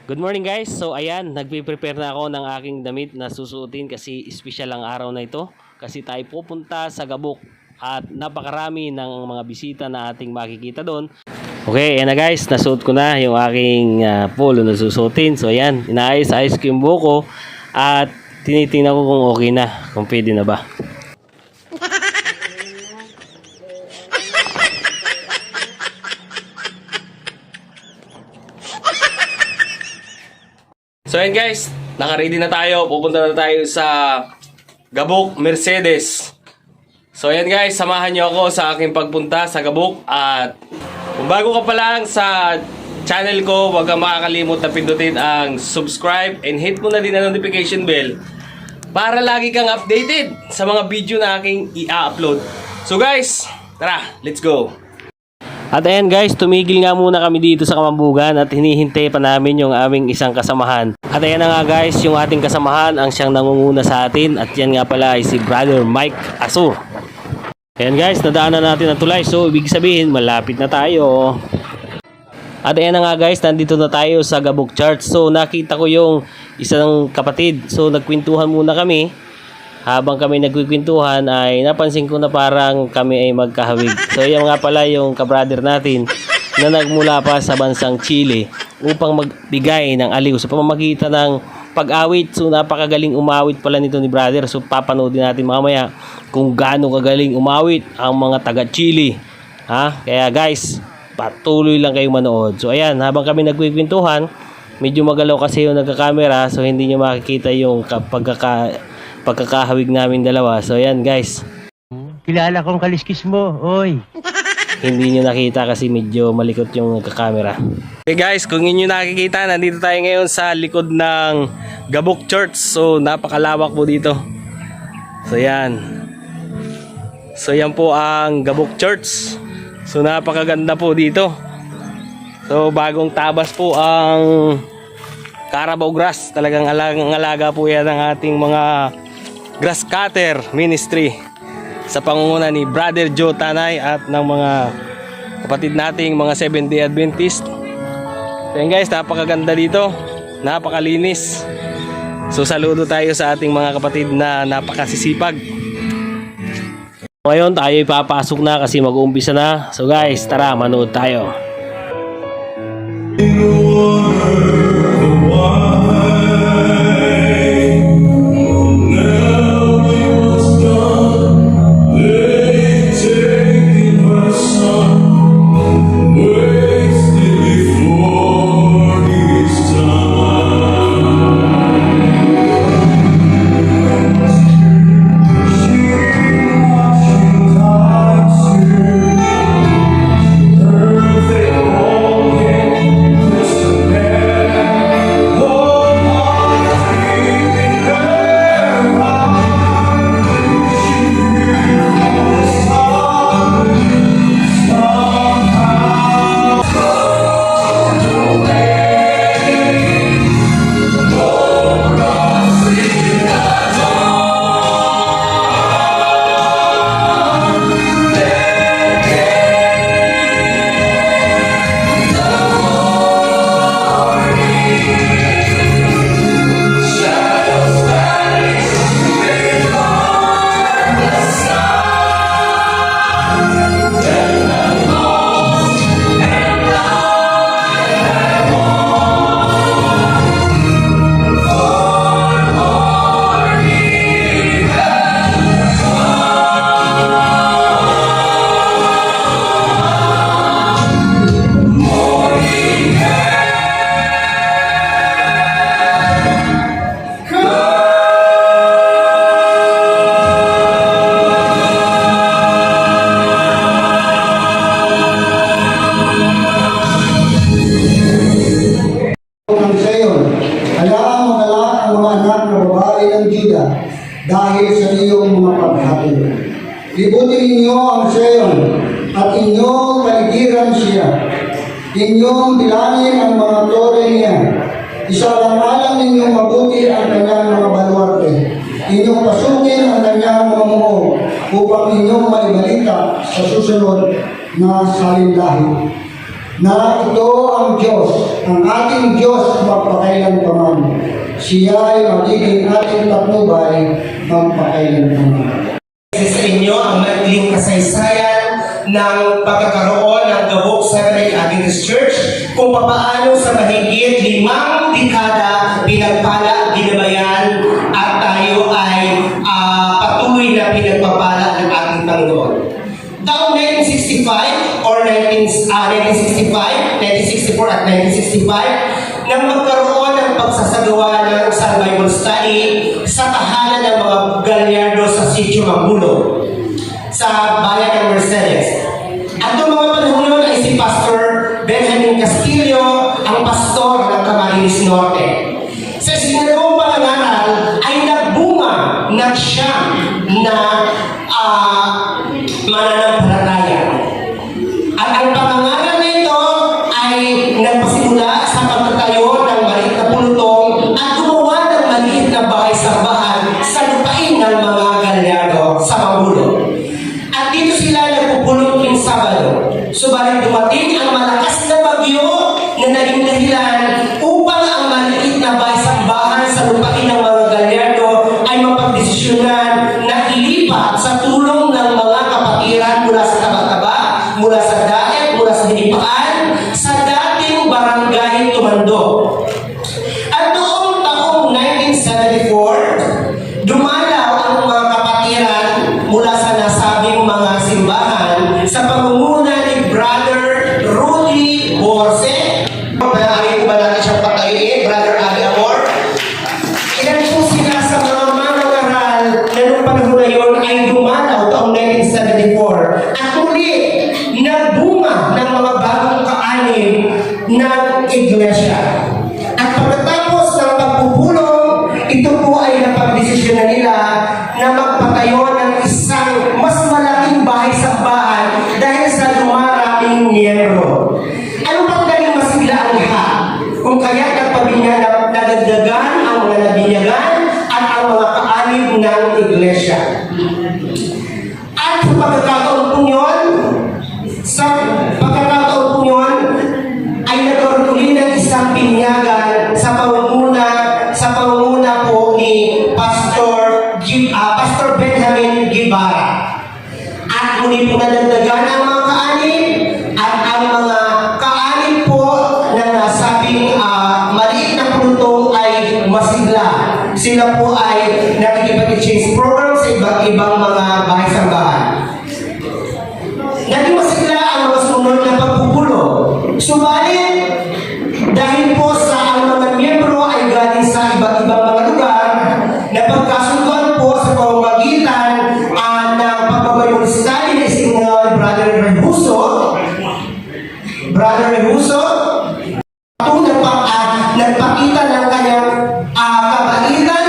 Good morning guys. So ayan, nagpe-prepare na ako ng aking damit na susuotin kasi special ang araw na ito. Kasi tayo pupunta sa Gabok at napakarami ng mga bisita na ating makikita doon. Okay, ayan na guys, nasuot ko na yung aking polo na susuotin. So ayan, inaayos-ayos ko yung buhok ko at tinitingnan ko kung okay na, kung pwede na ba. So ayan guys, naka-ready na tayo. Pupunta na tayo sa Gabok, Mercedes. So ayan guys, samahan nyo ako sa aking pagpunta sa Gabok. At kung bago ka pa lang sa channel ko, huwag kang makakalimot na pindutin ang subscribe and hit mo na din ang notification bell para lagi kang updated sa mga video na aking i-upload. So guys, tara, let's go! At ayan guys, tumigil nga muna kami dito sa Kamambugan at hinihintay pa namin yung aming isang kasamahan. At ayan na nga guys, yung ating kasamahan ang siyang nangunguna sa atin. At yan nga pala ay si Brother Mike Asur. Ayan guys, nadaanan natin ang tulay. So ibig sabihin, malapit na tayo. At ayan na nga guys, nandito na tayo sa Gabok Church. So nakita ko yung isang kapatid. So nagkwentuhan muna kami. Habang kami nagkikwentuhan ay napansin ko na parang kami ay magkahawig. So yan nga pala yung kabrader natin na nagmula pa sa bansang Chile upang magbigay ng aliw sa pamamagitan ng pag-awit. So napakagaling umawit pala nito ni brother. So papanoodin natin mamaya kung gaano kagaling umawit ang mga taga Chile. Kaya guys, patuloy lang kayong manood. So ayan, habang kami nagkikwentuhan, medyo magalaw kasi yung nagka-camera. So hindi nyo makikita yung pagkakahawig namin dalawa. So ayan guys, Kilala kong kaliskis mo, oy. hindi nyo nakita kasi medyo malikot yung nagka-camera. Okay guys, kung inyo nakikita, nandito tayo ngayon sa likod ng Gabok Church. So napakalawak po dito. So yan. So yan po ang Gabok Church. So napakaganda po dito. So bagong tabas po ang Carabao grass. Talagang alaga po yan ng ating mga grass cutter ministry sa pangunguna ni Brother Joe Tanay at ng mga kapatid nating mga 7th-day Adventist. So yan guys, napakaganda dito, napakalinis. So saludo tayo sa ating mga kapatid na napakasisipag. Ngayon tayo ipapasok na kasi mag-uumpisa na. So guys, tara, manood tayo. dahil sa iyong mga paghati. Libutin ninyo ang Sion at inyong paligiran siya. Inyong bilangin ang mga tore niya. Isalang-alang ninyong mabuti ang kanyang mga baluarte. Inyong pasukin ang kanyang mga muo upang inyong maibalita sa susunod na salinlahi. na ito ang Diyos, ang ating Diyos magpakailanpaman. Siya ay magiging ating patnubay magpakailanpaman. Sa inyo ang maikling kasaysayan ng pagkakaroon ng Gabok Seventh-day Adventist Church kung papaano sa mahigit 5 dekada pinagpala, ginabayan at tayo ay patuloy na pinagpapala ng ating Panginoon. Taong 1965 or 1965, 1964 at 1965 nang magkaroon ng pagsasagawa ng isang Bible study sa tahanan ng mga Galyardo sa Sitio Magulo sa bayan ng Mercedes. At noong mga panahon yun ay si Pastor Benjamin Castillo ang pastor ng Camarines Norte. Sa sinagawang pangangaral ay nagbunga ng siyam na mananampalataya. At ang pangangaral na ito ay nagpasimula sa pagtatayo ng maliit na pulutong at gumawa ng maliit na bahay-sambahan sa lupain ng mga Galyardo sa Magulo. At dito sila nagpupulong tuwing Sabado. Subalit dumating ang malakas na bagyo na naging dahilan upang ang maliit na bahay-sambahan sa lupain ng mga Galyardo ay mapagdesisyonan na ilipat sa tulong ng mga kapatiran mula sa Taba-Taba, mula sa Daet, mula sa Hinipaan, sa dating barangay Tumando. At noong taong 1974, dumalaw ang mga kapatiran mula sa nasabing mga simbahan sa pangunguna ni Brother Rudy Borse. Maaari po ba natin siyang patayuin, Brother Ali Amor? Ilan po sila sa mga manangaral na noong panahon na yun ay dumalaw taong 1974 at muli nagbunga ng mga bagong kaanib ng iglesia. At pagkatapos ng pagpupulong, ito po ay napagdesisyon na nila na magpatayo ng isang mas malaking bahay-sambahan dahil sa dumaraming miyembro. Ano pang galing masigla ang lahat? Kung kaya nadagdagan ang mga nabinyagan at ang mga kaanib ng iglesia. At sa pagkakataon po yun, ay nagkaroon uli ng isang binyagan sa pangunguna po ni Pastor Benjamin Guevara. At muli po nadagdagan ang mga kaanib at ang mga kaanib po na nasabing maliit na pulutong ay masigla. Sila po ay nakikipag-exchange program sa iba't ibang mga bahay-sambahan. Naging masigla ang mga sunod na pagpupulo. Subalit, dahil po sa ang mga miyembro ay galing sa iba't ibang mga lugar, napagkasunduan po sa pamamagitan ng pagbabayong study ni Brother Rehuso, nagpakita ng kanyang kabaitan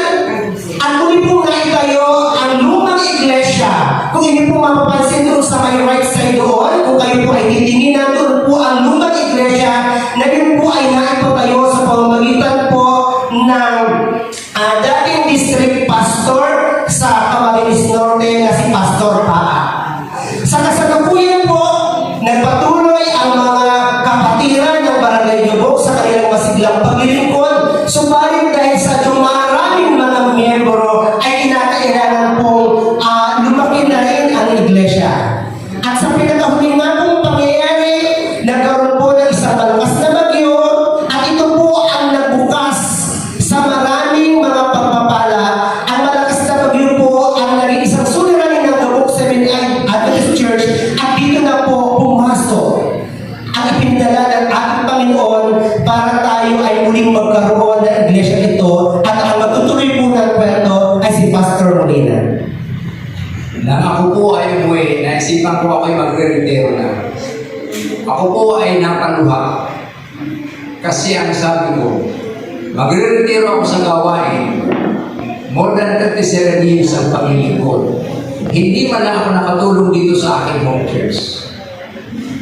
at muli po naitayo ang lumang iglesia. Kung hindi po mapapansin doon sa may right side doon, kung kayo po ay titinginan doon po ang lumang iglesia na yun po ay naipatayo sa pamamagitan po ng dating district pastor sa Camarines Norte na si Pastor Paa. Sa kasalukuyan po, nagpatuloy ang mga kapatiran ng Barangay Gabok sa kanilang masiglang paglilingkod. Subalit dahil sa dumaraming mga miyembro ay kinakailangan pong lumaki na rin ang iglesia. At sa pinakahuling nga pong pangyayari, nagkaroon po ng isang malakas na bagyo at ito po ang nagbukas sa maraming mga pagpapala. Ang malakas na bagyo po ang naging isang suliranin ng Gabok Seventh-day Adventist Church at dito na po pumasok ang ipinadala ng ating Panginoon para tayo ay muling magkaroon ng iglesia ito at ang magtutuloy po ng kwento ay si Pastor Molina. Nang ako po ay umuwi, naisipan ko ako'y magre-retiro na. Ako po ay napaluha. Kasi ang sabi ko, magre-retiro ako sa gawain. More than 37 years ang paglilingkod. Hindi man lang ako nakatulong dito sa aking home church.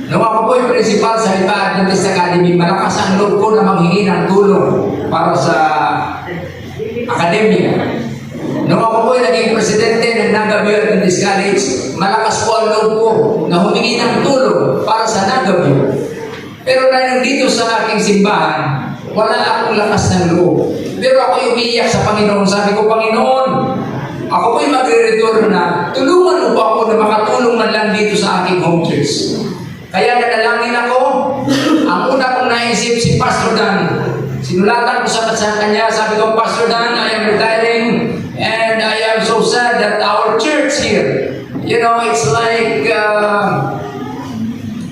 Nung ako po ay principal sa Iba Adventist Academy, malakas ang loob ko na manghingi ng tulong para sa akademya. Nung ako po ay naging presidente ng Nagabio Adventist College, malakas po ang loob ko na humingi ng tulong para sa Nagabio. Pero dahil dito sa aking simbahan, wala akong lakas ng loob. Pero ako umiiyak sa Panginoon. Sabi ko, Panginoon, ako po'y magre-return na. Tulungan mo po ako na makatulong man lang dito sa aking home church. Kaya nanalangin ako. Ang una kong naisip si Pastor Dan. Sinulatan ko sa kanya. Sabi ko, Pastor Dan, I am retiring and I am so sad that our church here, you know, it's like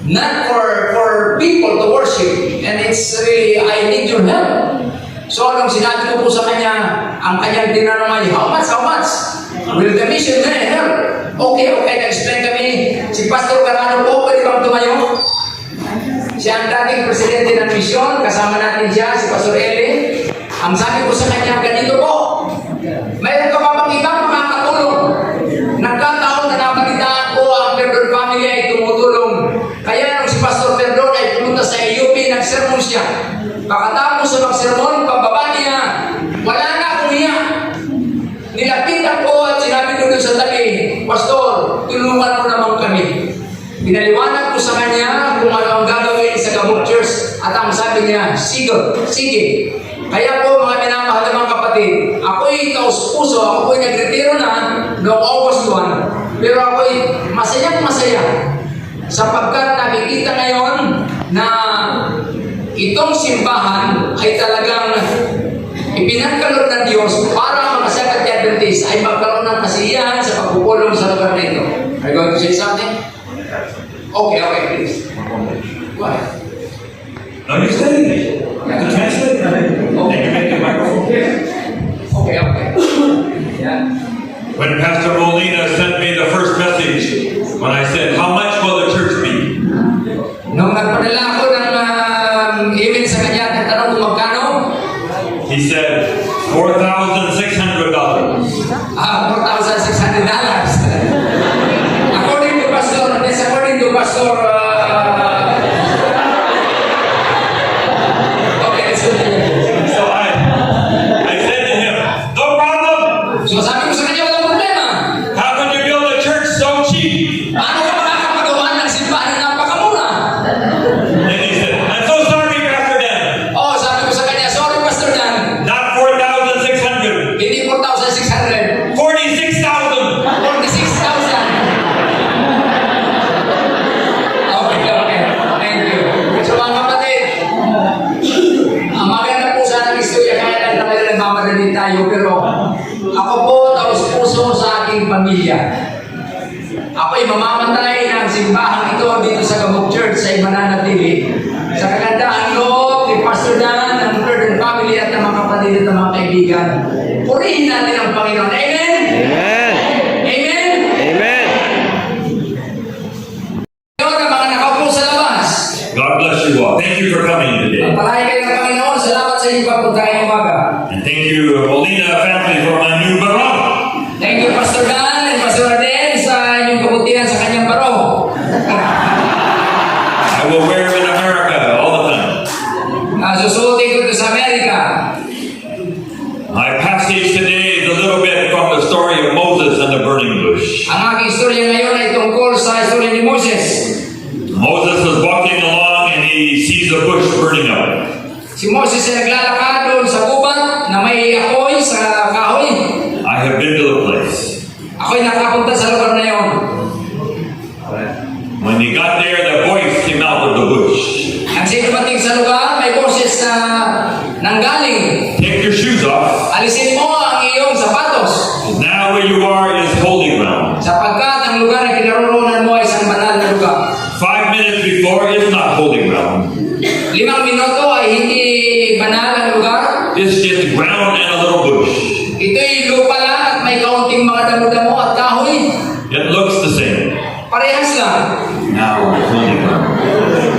not for people to worship, and it's really, I need your help. So, anong sinabi ko po sa kanya, ang kanyang tinanong ay, how much? Will the mission help? Okay, nag-explain kami. Si Pastor Carano po, pwede bang tumayo? Siya ang dating presidente ng misyon, kasama natin siya, si Pastor Eli. Ang sabi ko sa kanya, ganito po, mayroon ka pa bang ibang makakatulong? Nagkataon na napalitaan ko ang Perdon family ay tumutulong. Kaya nung si Pastor Perdon ay pumunta sa UP, nag-sermon siya. Pagkatapos sa mag-sermon, pababa niya, wala na akong iyak. Nilapitan ko at sinabi ko doon sa tabi, Pastor, tulungan mo naman kami. Pinaliwanag ko sa kanya kung ano ang gagawin sa Gabok Church at ang sabi niya, sige. Kaya po mga minamahal ng mga kapatid, ako'y taus-puso, ako'y nagretiro na noong August 1, pero ako'y masaya sapagkat nakikita ngayon na itong simbahan ay talagang ipinagkaloob ng Diyos para mga Seventh-day Adventist ay magkaroon ng kasiyahan sa pagpupulong sa lugar na ito. Are you going to say something? Okay, please. Go ahead. No, you studied it. You have to translate it. And you make the microphone. Okay. Yeah. When Pastor Molina sent me the first message, when I said, how much will the church be? Nung nagpadala ako ng email sa kanya at nagtanong kung magkano, He said, $4,600. $4,600. According to Pastor, okay, let's continue. So I said to him, no problem. So sabi ko sa kanya, walang problema. How can you build a church so cheap? Paano ka makakapagawa ng simbahan na napakamura? And he said, I'm so sorry, Pastor Dan. Oh, sabi ko sa kanya, sorry Pastor Dan, Not 4,600. hindi 4,600, 46,000. 46,000. Okay. Thank you. So mga kapatid, ang maganda po sana ng istorya, kaya lang tayo nagmamadali tayo, pero ako po taos-puso sa aking pamilya. Ako'y mamamatay ng simbahan ito dito sa Gabok Church ay mananatili sa kagandahan loob ni Pastor Dan, ng Perdon family at ng mga kapatid at ng mga kaibigan. Purihin natin ang Panginoon. Amen? Amen? Ngayon ang mga nakaupo sa labas. God bless you all. Thank you for coming today. Pagpalain kayo ng Panginoon. Salamat sa inyong pagpunta ngayong umaga. And thank you, Molina family, for my new barong. Thank you, Pastor Dan and Pastor Adel, sa inyong kabutihan sa kanyang baro. I will wear it in America all the time. Susuotin ko ito sa Amerika. My passage today is a little bit from the story of Moses and the burning bush. Ang aking istorya ngayon ay tungkol sa istorya ni Moses. Moses was walking along and he sees a bush burning up. Si Moses ay naglalakad doon sa gubat na may apoy sa kahoy. I have been to the place. Ako'y nakapunta sa lugar na yon. When he got there, the voice came out of the bush. Ang sinumating sa lugar, may boses na nanggaling. Take your shoes off. Alisin mo ang iyong sapatos. Now where you are is holy ground. Sapagkat ang lugar na kinaroroonan mo ay isang banal na lugar. 5 minutes before, it's not holy ground. 5 minuto ay hindi banal ang lugar. It's just ground and a little bush. Ito'y lupa lang at may kaunting mga damo-damo at kahoy. It looks the same. Parehas lang. Now it's holy ground.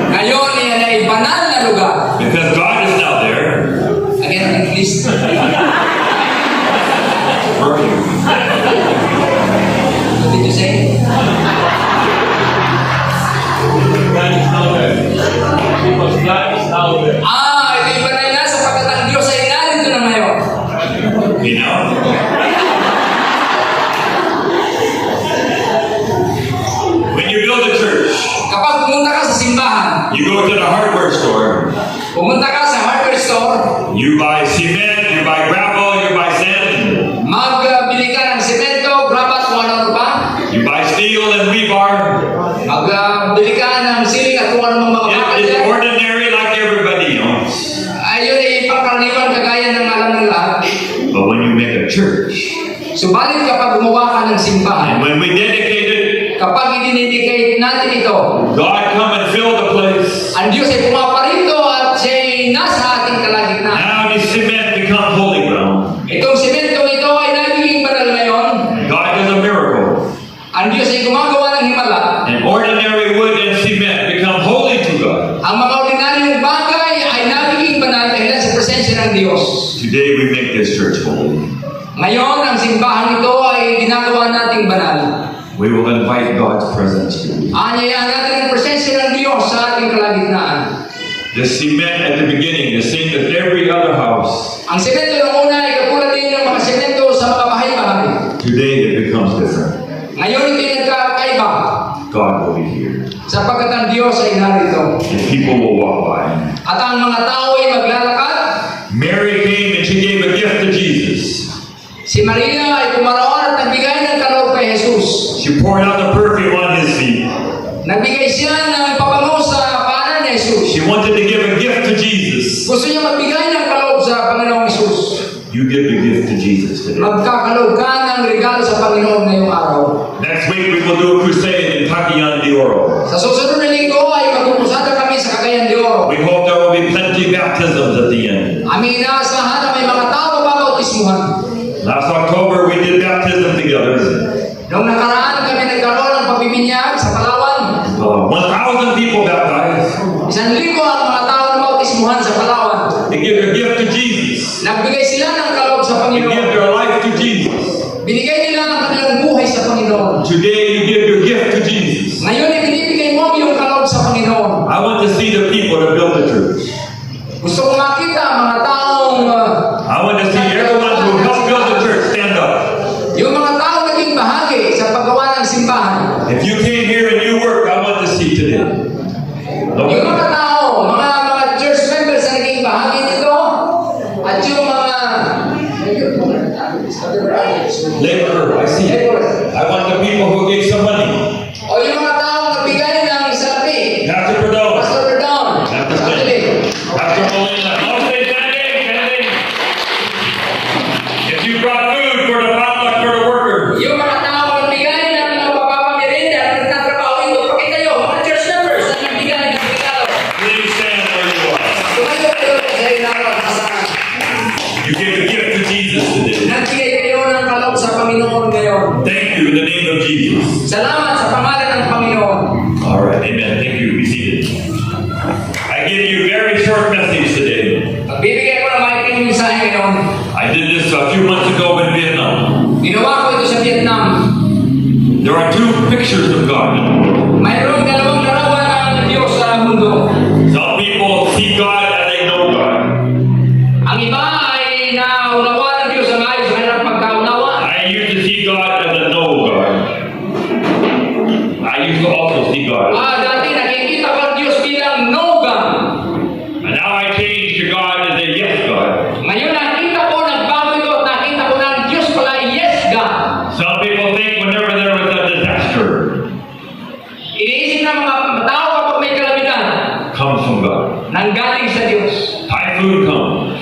Ngayon, yan ay banal na lugar. Because God is now there. Again, please. Working. What did you say? Ito yung banal na sapagkat ang Diyos ay narito na ngayon. You know? When you build a church, Kapag pumunta ka sa simbahan, you go to the hardware store. Pumunta ka sa hardware store, You buy cement, you buy gravel, you buy sand. magbili ka ng semento, grabat, kung ano pa. You buy steel and rebar. Magbili ka ng siling at kung ano mga bakal It's dyan. ordinary like everybody else. Ayun ay pangkaraniwan kagaya ng alam ng lahat. But when you make a church, Subalit kapag gumawa ka ng simbahan, and when we dedicate it, kapag idinedicate natin ito, God come and fill the place. ang Diyos ay pumaparito at siya'y nasa ating kalagitnaan. Now this cement becomes holy ground. Itong semento ito ay nagiging banal ngayon. God does a miracle. Ang Diyos ay gumagawa ng himala. And ordinary wood and cement become holy to God. Ang mga ordinaryong bagay ay nagiging banal dahil sa presensya ng Diyos. Today we make this church holy. Ngayon, ang simbahan ito ay ginagawa nating banal. We will invite God's presence to you. Anyayaan natin ang presensya ng Diyos sa ating kalagitnaan. The cement at the beginning, the same as every other house. Ang semento ng una ay katulad din ng mga semento sa mga bahay-bahay. Today it becomes different. Ngayon ito'y nagkakaiba God will be here. sapagkat ang Diyos ay narito. And people will walk by. At ang mga tao ay maglalakad. Mary came and she gave a gift to Jesus. Si Maria ay pumaroon at nagbigay ng kaloob kay Jesus. She poured out the perfume on his feet. Nagbigay siya ng pabango sa paanan ni Jesus. She wanted to give a gift to Jesus. Gusto niya magbigay ng kaloob sa Panginoong Jesus. You give the gift to Jesus today. Magkakaloob ka ng regalo sa Panginoon ngayong araw. Next week we will do a crusade in Cagayan de Oro. Sa susunod na linggo ay magpupusada kami sa Cagayan de Oro. We hope there will be plenty baptisms at the end. Aming inaasahan na may mga tao mababautismuhan. Last October we did baptism together. Noong nakaraan kami nagkaroon ng pagbibinyag sa Palawan. 1,000 people baptized. 1,000 ang mga tao na bautismuhan sa Palawan. They give their gift to Jesus. Nagbigay sila ng kaloob sa They give Panginoon. their life to Jesus. Binigay nila ang kanilang buhay sa Panginoon. Today you give your gift to Jesus. Ngayon ay binibigay mo ang iyong kaloob sa Panginoon. I want to see the people that build the church. Gusto ko makita ang mga taong I want to see everyone who helped build the church stand up. yung mga taong naging bahagi sa paggawa ng simbahan. If you came here and you worked, I want to see today. Yung mga tao, mga church members na naging bahagi nito, at yung mga Laborer, I see it. I want the people who gave some money. o yung mga taong nagbigay ng salapi. Pastor Perdón. Pastor Perdón. Pastor Perdón. Pastor Molina. All stay standing, standing. If you brought food for the potluck for the workers, Yung mga taong nagbigay ng mapapamerinda at nagtatrabaho ito, pakita nyo, mga church members na nagbigay ng regalo. please stand where you are. Tumayo kayo sa regalo at asahan. You gave a gift to Jesus today. Nagbigay kayo ng kaloob sa Panginoon ngayon. Thank you in the name of Jesus. Salamat sa pangalan ng Panginoon. All right, amen. Thank you. Be seated. I give you a very short message today. Magbibigay ko ng maikling mensahe ngayon. I did this a few months ago in Vietnam. Ginawa ko ito sa Vietnam. There are two pictures of God. Mayroong dalawang larawan ng Diyos sa mundo. Some people see God and they know God. Ang iba ay naunawa ng Diyos ang ayos na hirap magkaunawa. I used to see God as a no God. I used to also see God. Dati nakikita ko ang Diyos bilang no God. And now I changed to God as a yes God. Ngayon nakita ko, nagbago ito at nakita ko na ang Diyos pala ay yes God. Some people think whenever there was a disaster, Iniisip ng mga tao kapag may kalamidad, comes from God. nanggaling sa Diyos. Typhoon comes.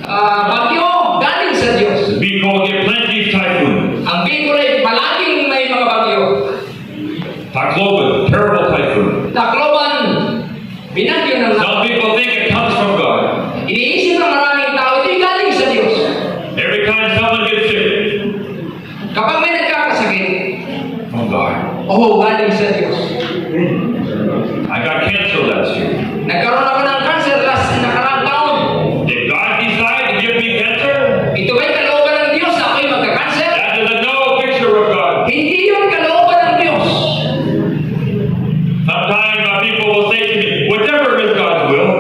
Bagyo, galing sa Diyos. The Bicol get plenty of typhoon. Ang Bicol ay palaging may mga bagyo. Tacloban, terrible typhoon. Tacloban, binagyo ng Some people think it comes from God. Iniisip ng maraming tao, ito'y galing sa Diyos. Every time someone gets sick, Kapag may nagkakasakit, from God. galing sa Diyos. I got cancer last year. Nagkaroon ako ng cancer last nakaraang taon. Did God decide to give me cancer? Ito ba'y kalooban ng Diyos na ako'y magka-cancer? That is a no picture of God. Hindi yun kalooban ng Diyos. Sometimes people will say to me, whatever is God's will.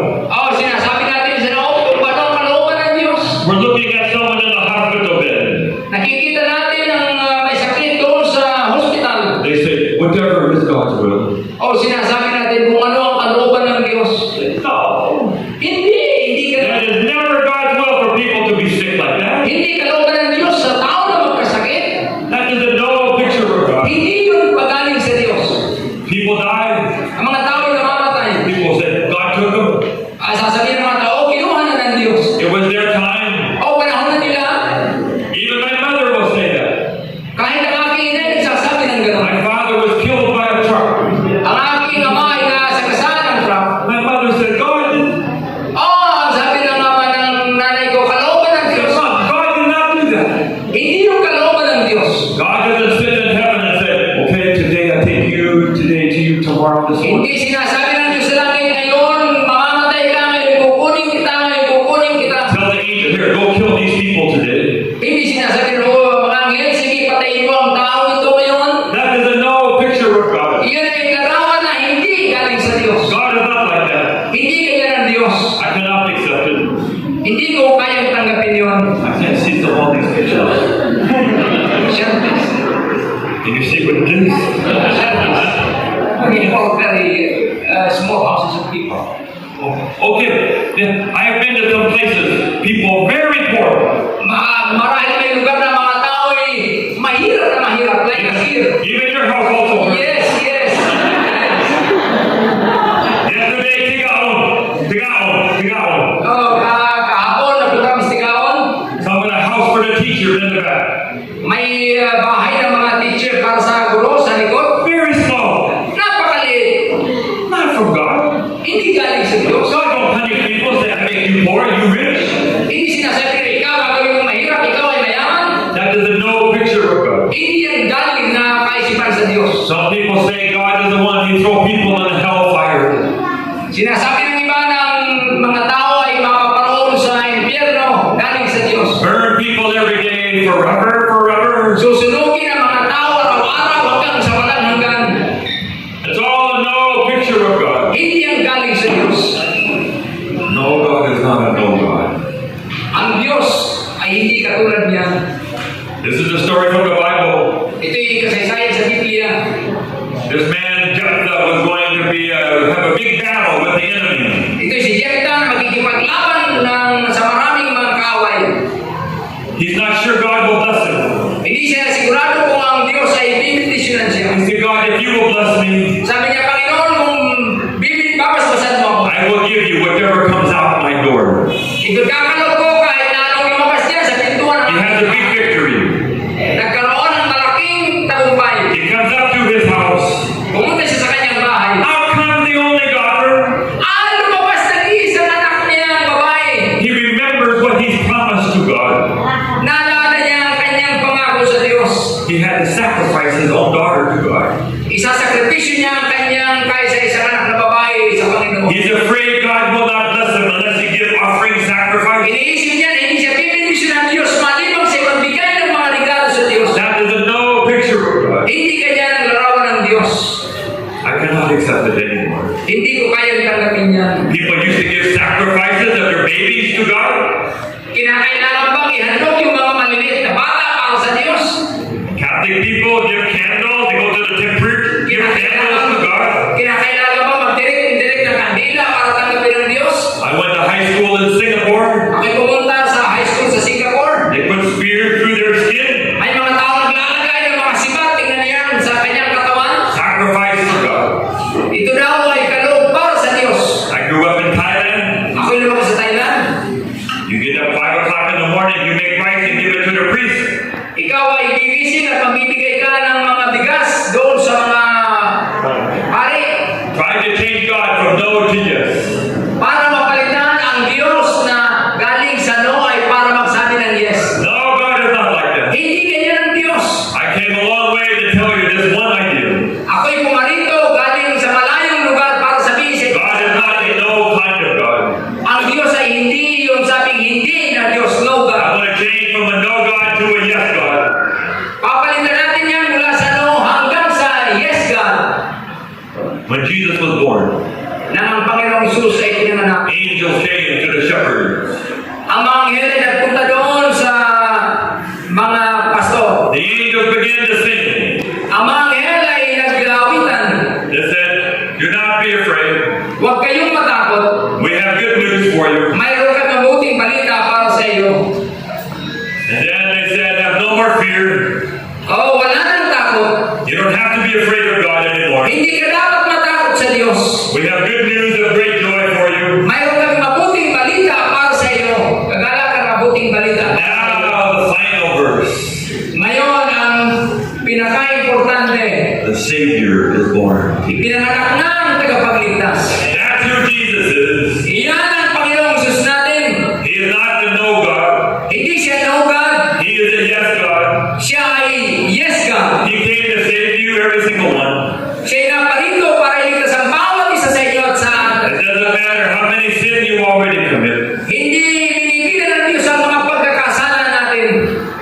Sinasabi natin sa loob kung paano ang kalooban ng Diyos. We're looking at someone in the hospital bed. Nakikita natin ang may sakit doon sa hospital. They say, whatever is God's will. Sinasabi natin kung ano ang kalooban ng Diyos. yun. I can't see through all these pictures. Siyempre. Can you see what it is? We have very small houses of people. Okay, then I have been to some places, people very poor. Marahil may lugar na mga tao ay mahirap, like here. Even your house also. Yes. Yesterday, Tigaon. Oh, kahapon, napunta kami sa Tigaon. Some in a house for the teachers in the back. May bahay ng mga teacher para sa guro sa likod. Very small. Napakaliit. Not from God. Hindi galing sa Diyos. God don't punish people say, I make you poor, you rich. Hindi sinasabi na ikaw gagawin mo mahirap, ikaw ay mayaman. That is no picture of God. Hindi yan galing na kaisipan sa Diyos. Some people say God is the one who throw people in the hellfire. Sinasabi ng iba ng mga tao ay mapaparoon sa impyerno galing sa Diyos. Burn people every day forever. Susunugin ang mga tao araw-araw hanggang sa walang hanggan. It's all no picture of God. Hindi yan galing sa Diyos. No, God is not a no God. Ang Diyos ay hindi katulad niya. This is a story from the Bible. Ito yung kasaysayan sa Biblia. This man Jephthah was going to have a big battle with the enemy. Ito si Jephthah na magkikipaglaban sa maraming mga kaaway. He's not sure God will bless him. Hindi siya sigurado kung ang Diyos ay bibindisyonan siya. He said, God, if you will bless me, Sabi niya, Panginoon, kung babasbasan mo ako, I will give you whatever comes out my door. ikakalog ko kahit na anong lumabas niya sa pintuan He ng has a big victory. nagkaroon ng malaking tagumpay. He comes up to his house. Pumunta siya sa kanyang bahay. Out comes the only daughter. Lumabas nag-iisang anak niya ang babae. He remembers what he's promised to God. Naalala niya ang kanyang pangako sa Diyos. He had to sacrifice his own daughter to God. Isasakripisyo niya ang kanyang kaisa-isang anak na babae sa Panginoon. He's afraid God will not bless him unless he gives offering sacrifice. Iniisip niya na hindi siya bibindisyon ng Diyos malibang sa magbigay ng mga regalo sa Diyos. That is a no picture of God. Hindi kanya ang larawan ng Diyos. I cannot accept it anymore. Hindi ko kayang tanggapin yan. People used to give sacrifices of their babies to God. Kinakailangan bang ihandog yung mga maliliit na bata para sa Diyos? Catholic people give candles. They go to the temple, give candles to God. Kinakailangan bang magdirect ng kandila para tanggapin ng Diyos? I went to high school in Singapore. Ako'y pumunta sa high school sa Singapore. They put spears through their skin. May mga tao naglalagay ng mga sibat, tingnan niyan sa kanyang katawan. Sacrifice to God. Ito daw ay kaloob para sa Diyos. I grew up in Thailand. Ako'y lumaki sa Thailand. You get up 5 o'clock in the morning, you make rice and give it to the priest. Ikaw ay gigising at magbibigay ka ng mga bigas doon sa mga hari Trying to change God from no to yes. para mapalitan ang Diyos na galing sa no ay para magsabi ng yes. No, God is not like that. Hindi ganyan ang Diyos. I came a long way to tell you this one idea. Ako'y pumarito galing sa malayong lugar para sabihin sa God is not a no kind of God. ang Diyos ay hindi yung sabing hindi na Diyos, no I God. want to change from a no God to a yes God. Papalitan natin yan mula sa no hanggang sa yes God. When Jesus was born, Nang ang Panginoong Isus ay pinanganak. angels came to the shepherds. Ang mga anghel ay nagpunta doon sa mga pastor. The angels began to sing. Ang mga anghel ay naglawitan. They said, do not be afraid. Huwag kayong matakot. We have good news for you. Mayroon kang mabuting balita para sa iyo. And then they said, have no more fear. Oh, wala nang takot. You don't have to be afraid of God anymore. Hindi ka dapat matakot sa Diyos. We have good news of great joy for you. Mayroon kang mabuting balita para sa iyo. Kagala kang mabuting balita. Now the final verse. Ngayon, ang pinaka-importante, The Savior is born. ipinanganak na ang tagapagligtas. That's who Jesus is. Iyan ang Panginoong Isus natin. He is not the no God. Hindi siya no God. He is a yes God. Siya ay yes God. He came to save you, every single one. Siya ay naparito para iligtas ang bawat isa sa inyo at sa It doesn't matter how many sins you already commit. hindi binibilan ng Diyos ang mga pagkakasala natin.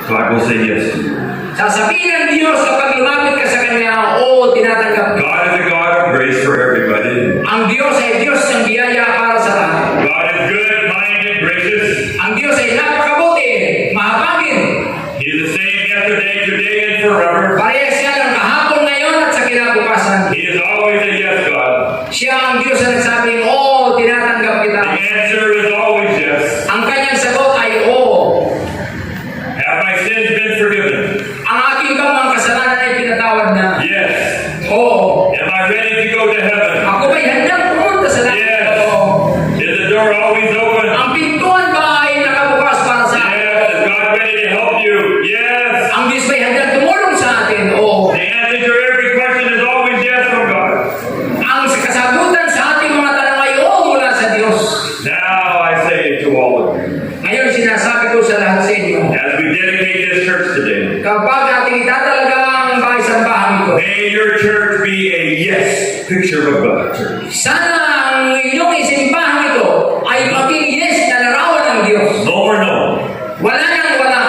God will say yes to you. Sasabihin ng Diyos kapag lumapit ka sa Kanya, oo, tinatanggap ka. God is a God of grace for everybody. Ang Diyos ay Diyos ng biyaya para sa lahat. God is good, kind, and gracious. Ang Diyos ay napakabuti picture of God, church. Sana ang inyong simbahan ito ay maging yes na larawan ng Diyos. No more no. Wala nang wala.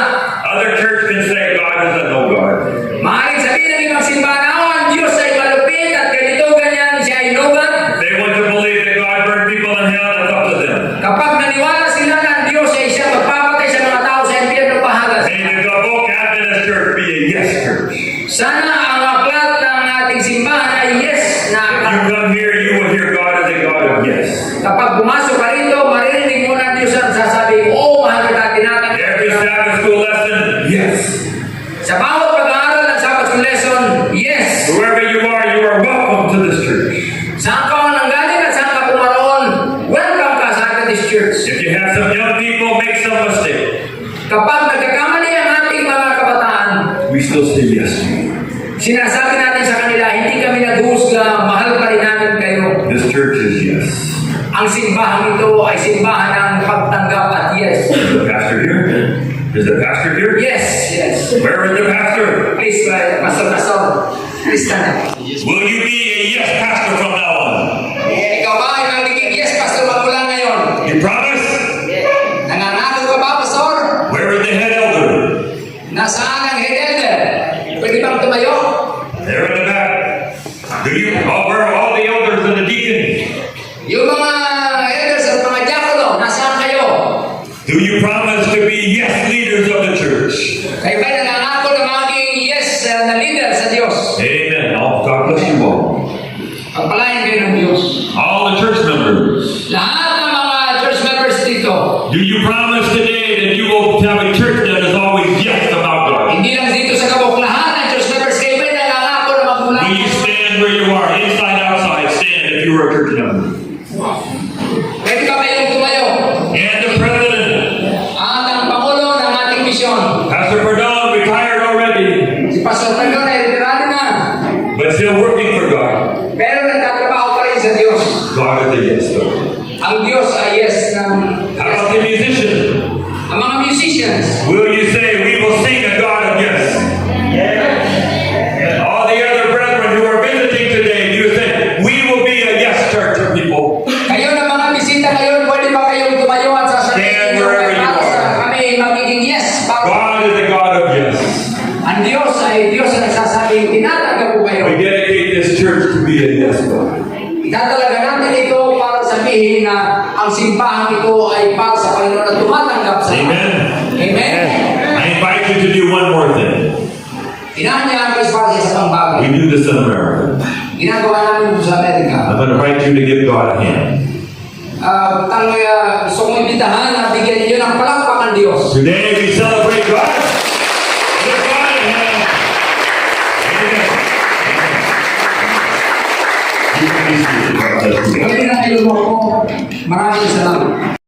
Other church can say God is a no God. Maaaring sabihin ng ibang simbahan, ang Diyos ay malupit at ganito, ganyan, siya ay lobat. They want to believe that God burned people in hell, it's up to them. Kapag naniwala sila na ang Diyos ay siya magpapatay sa mga tao sa impyerno pahagas. May the Gabok Adventist Church be a yes church. Sana ang aklat ng ating simbahan ay yes na If you come here, you will hear God is a God of yes. kapag pumasok ka rito, maririnig mo na ang Diyos ang sasabi, oo, mahal kita, tinatanggap Every kita. Sabbath school lesson, yes. Sa bawat pag-aaral ng Sabbath School lesson, yes. Whoever you are welcome to this church. Saan ka man nanggaling at saan ka pumaroon, welcome ka sa Adventist Church. If you have some young people make some mistake, Kapag nagkakamali ang ating mga kabataan, we still say yes to you. sinasabi natin sa kanila, hindi kami nag-uusga, mahal pa rin namin kayo. This church is yes. Ang simbahan ito ay simbahan ng pagtanggap at yes. Is the pastor here? Is the pastor here? Yes, yes. Where is the pastor? Please, Pastor, please stand up. Will you be a yes pastor from now on? Ikaw ba ay magiging yes, Pastor, magmula ngayon? You promise? Nangangagal ka ba, Pastor? Where is the head elder? Nasaan ang head elder? Pwede bang tumayo? There in the back. Where are all the elders and the deacons? Yung mga elders at mga diakono, nasaan kayo? Do you promise to be yes leaders of the church? Kayo ba'y nangangako na maging yes na leader sa Diyos? Amen. God bless you all. Pagpalain kayo ng Diyos. All the church members. Lahat ng mga church members dito, Do you promise today that you will have a church that is always yes about God? hindi lang dito sa Gabok, lahat ng church members, kayo ba'y nangangako na magmula? Will you stand where you are, inside, outside? Stand if you are a church member. Pwede ka kayong tumayo. And the president, At ang Pangulo ng ating misyon, Pastor Perdon, retired already, si Pastor Perdon ay retirado na, but still working for God. pero nagtatrabaho pa rin sa Diyos. God is a yes Lord. Ang Diyos ay yes ng How about the musician? ang mga musicians. Will you say, we will sing a God of yes? And all the other brethren who are visiting today, you say, we will be a yes church of people. Kayo na mga bisita ngayon, pwede ba kayong tumayo at Stand sasabihin nyo wherever kay you Pastor, are. kami magiging yes. God is a God of yes. Ang Diyos ay Diyos na nagsasabing, tinatanggap ko kayo. We dedicate this church to be a yes God. Itatalaga natin ito para sabihin na ang simbahan ito ay para sa Panginoon na tumatanggap sa Amen. Amen. I invite you to do one more thing. Inaanyaan ko para sa isang bagay. We do this in America. Ginagawa namin ito sa Amerika. I'm going to invite you to give God a hand. Gusto kong imbitahan na bigyan niyo ng palakpakan Diyos. Today we celebrate God. Give God a hand. Amen. You can be seated. God bless you. Pwede na kayo mo. Maraming salamat.